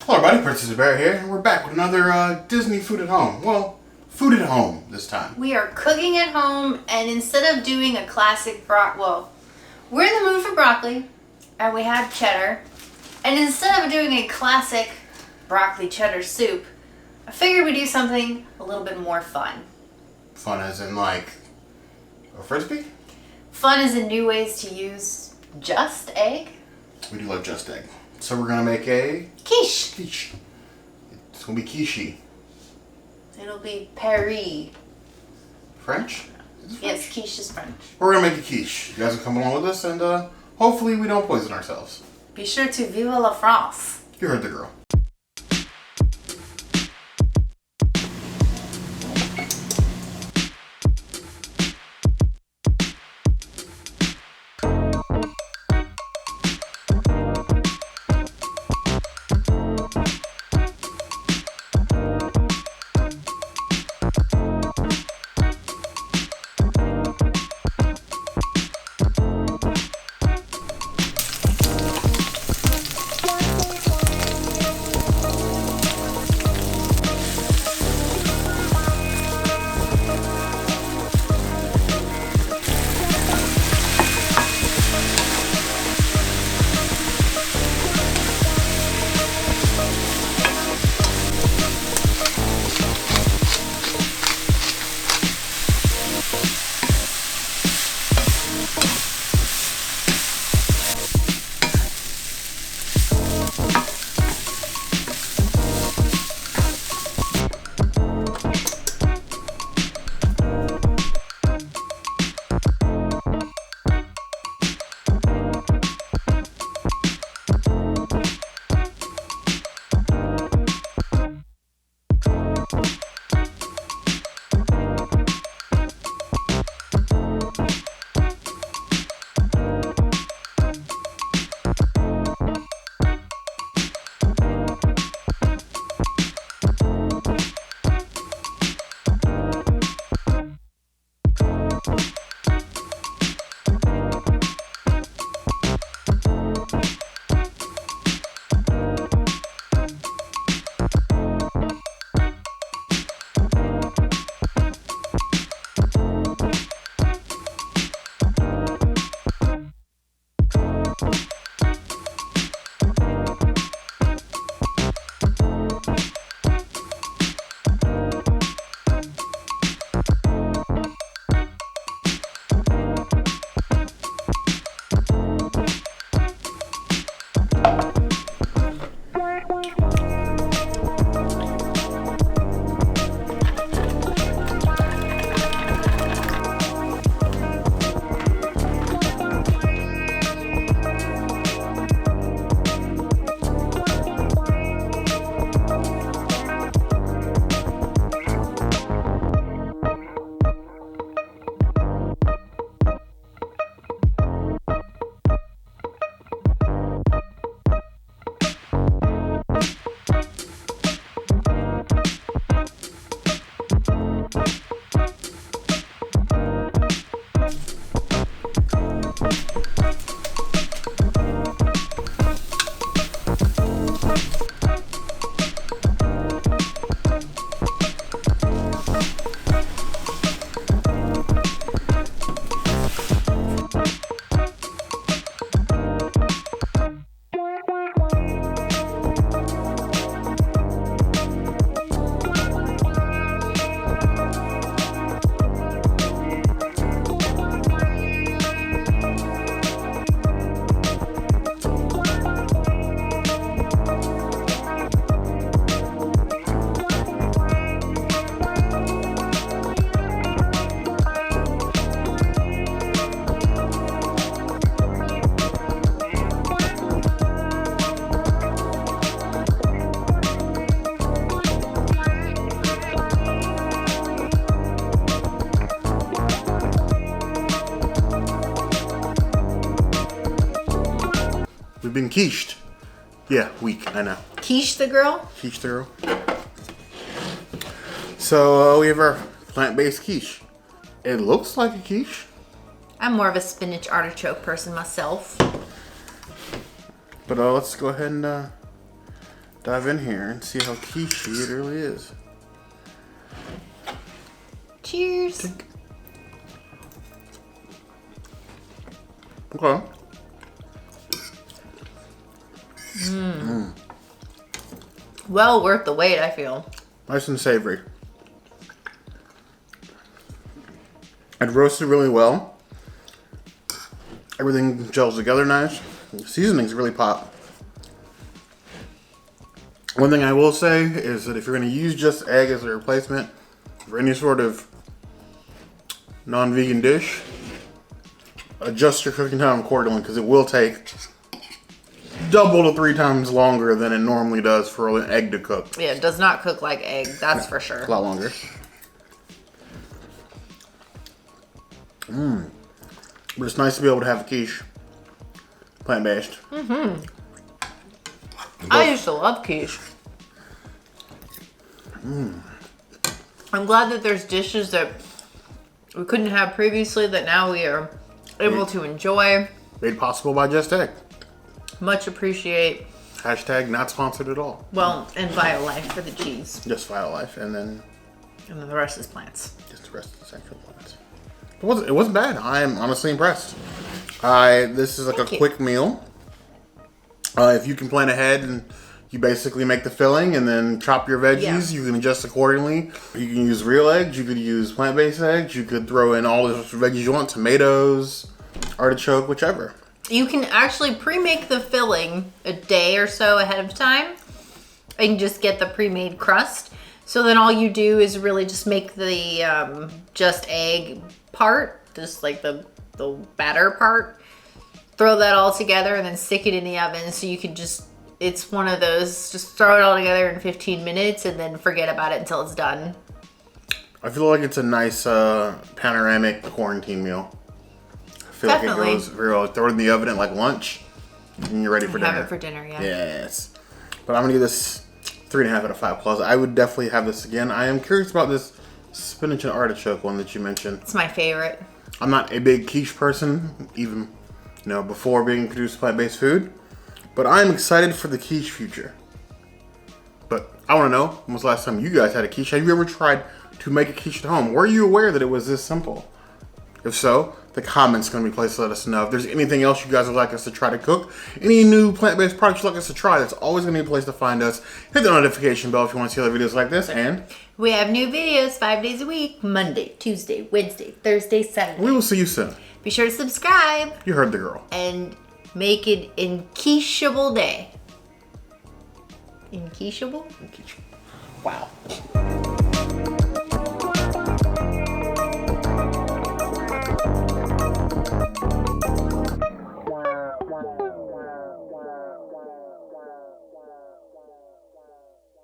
Hello everybody, Princess Bear here, and we're back with another Disney food at home. Well, food at home this time. We are cooking at home, and instead of doing a classic we're in the mood for broccoli, and we have cheddar, and instead of doing a classic broccoli cheddar soup, I figured we'd do something a little bit more fun. Fun as in like a frisbee? Fun as in new ways to use just egg. We do love just egg. So we're gonna make a Quiche. quiche. It's gonna be quiche. It'll be Paris. French? Is it French? Yes, quiche is French. We're gonna make a quiche. You guys will come along with us, and hopefully we don't poison ourselves. Be sure to vive la France. You heard the girl. We've been quiched. Yeah, weak, I know. Quiche the girl? Quiche the girl. So we have our plant-based quiche. It looks like a quiche. I'm more of a spinach artichoke person myself. But let's go ahead and dive in here and see how quiche it really is. Cheers. Okay. Well worth the wait, I feel. Nice and savory. It roasted really well. Everything gels together nice. The seasonings really pop. One thing I will say is that if you're going to use just egg as a replacement for any sort of non-vegan dish, adjust your cooking time accordingly because it will take double to 3 times longer than it normally does for an egg to cook. Yeah, it does not cook like egg, that's for sure. A lot longer. But it's nice to be able to have a quiche. Plant-based. I used to love quiche. I'm glad that there's dishes that we couldn't have previously that now we are able to enjoy. Made possible by Just Egg. Much appreciate. Hashtag not sponsored at all. Well, and BioLife for the cheese. Just BioLife, and then the rest is plants. just the rest of the section plants. It wasn't bad. I am honestly impressed. This is like Thank a you. quick meal. If you can plan ahead and you basically make the filling and then chop your veggies, you can adjust accordingly. You can use real eggs, you could use plant-based eggs, you could throw in all the veggies you want, tomatoes, artichoke, whichever. You can actually pre-make the filling a day or so ahead of time and just get the pre-made crust. So then all you do is really just make the just egg part, just like the batter part. Throw that all together and then stick it in the oven so you can just, it's one of those, just throw it all together in 15 minutes and then forget about it until it's done. I feel like it's a nice panoramic quarantine meal. I feel Definitely. like it goes real. Throw it in the oven at like lunch and you're ready for dinner. Have it for dinner, yeah. Yes. But I'm gonna give this 3.5 out of 5 plus. I would definitely have this again. I am curious about this spinach and artichoke one that you mentioned. It's my favorite. I'm not a big quiche person, even before being introduced to plant-based food, but I'm excited for the quiche future. But I want to know, when was the last time you guys had a quiche? Have you ever tried to make a quiche at home? Were you aware that it was this simple? If so, the comments going to be a place to let us know. If there's anything else you guys would like us to try to cook, any new plant-based products you'd like us to try, that's always going to be a place to find us. Hit the notification bell if you want to see other videos like this, and We have new videos 5 days a week, Monday, Tuesday, Wednesday, Thursday, Saturday. we will see you soon. Be sure to subscribe You heard the girl. and make it an quicheable day. Quicheable? Wow.